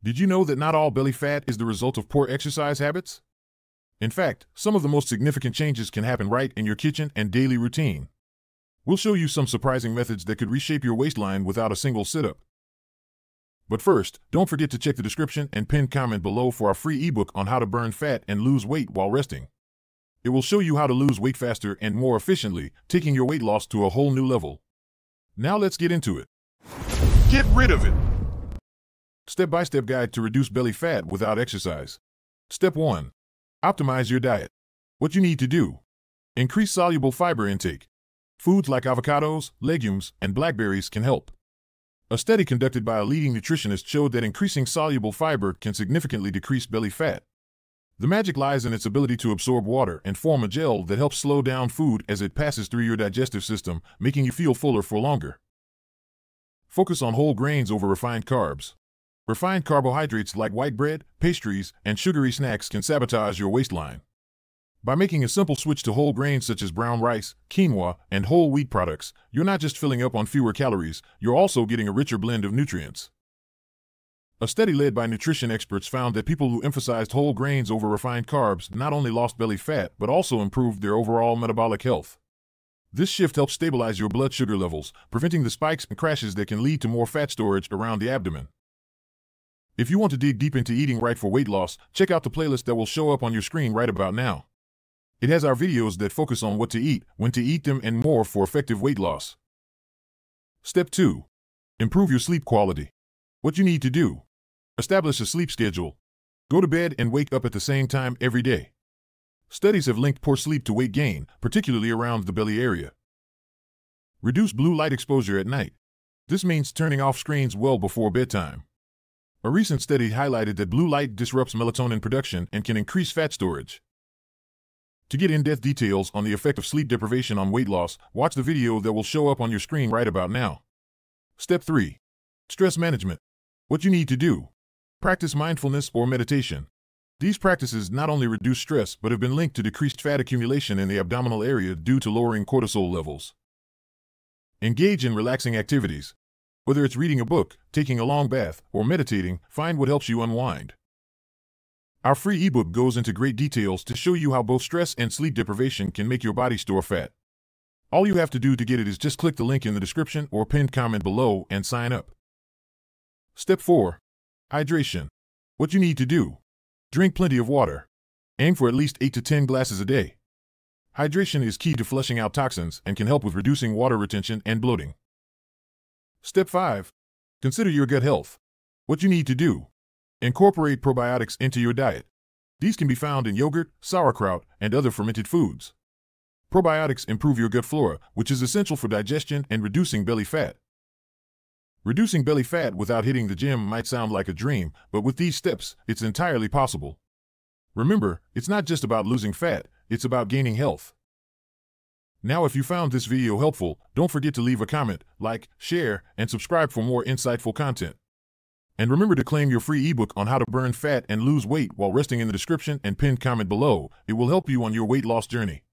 Did you know that not all belly fat is the result of poor exercise habits? In fact, some of the most significant changes can happen right in your kitchen and daily routine. We'll show you some surprising methods that could reshape your waistline without a single sit-up. But first, don't forget to check the description and pinned comment below for our free ebook on how to burn fat and lose weight while resting. It will show you how to lose weight faster and more efficiently, taking your weight loss to a whole new level. Now let's get into it. Get rid of it! Step-by-step guide to reduce belly fat without exercise. Step 1. Optimize your diet. What you need to do: increase soluble fiber intake. Foods like avocados, legumes, and blackberries can help. A study conducted by a leading nutritionist showed that increasing soluble fiber can significantly decrease belly fat. The magic lies in its ability to absorb water and form a gel that helps slow down food as it passes through your digestive system, making you feel fuller for longer. Focus on whole grains over refined carbs. Refined carbohydrates like white bread, pastries, and sugary snacks can sabotage your waistline. By making a simple switch to whole grains such as brown rice, quinoa, and whole wheat products, you're not just filling up on fewer calories, you're also getting a richer blend of nutrients. A study led by nutrition experts found that people who emphasized whole grains over refined carbs not only lost belly fat but also improved their overall metabolic health. This shift helps stabilize your blood sugar levels, preventing the spikes and crashes that can lead to more fat storage around the abdomen. If you want to dig deep into eating right for weight loss, check out the playlist that will show up on your screen right about now. It has our videos that focus on what to eat, when to eat them, and more for effective weight loss. Step 2. Improve your sleep quality. What you need to do: establish a sleep schedule. Go to bed and wake up at the same time every day. Studies have linked poor sleep to weight gain, particularly around the belly area. Reduce blue light exposure at night. This means turning off screens well before bedtime. A recent study highlighted that blue light disrupts melatonin production and can increase fat storage. To get in-depth details on the effect of sleep deprivation on weight loss, watch the video that will show up on your screen right about now. Step 3. Stress management. What you need to do: practice mindfulness or meditation. These practices not only reduce stress but have been linked to decreased fat accumulation in the abdominal area due to lowering cortisol levels. Engage in relaxing activities. Whether it's reading a book, taking a long bath, or meditating, find what helps you unwind. Our free ebook goes into great details to show you how both stress and sleep deprivation can make your body store fat. All you have to do to get it is just click the link in the description or pinned comment below and sign up. Step 4. Hydration. What you need to do: drink plenty of water. Aim for at least 8 to 10 glasses a day. Hydration is key to flushing out toxins and can help with reducing water retention and bloating. Step 5. Consider your gut health. What you need to do: incorporate probiotics into your diet. These can be found in yogurt, sauerkraut, and other fermented foods. Probiotics improve your gut flora, which is essential for digestion and reducing belly fat. Reducing belly fat without hitting the gym might sound like a dream, but with these steps, it's entirely possible. Remember, it's not just about losing fat, it's about gaining health. Now, if you found this video helpful, don't forget to leave a comment, like, share, and subscribe for more insightful content. And remember to claim your free ebook on how to burn fat and lose weight while resting in the description and pinned comment below. It will help you on your weight loss journey.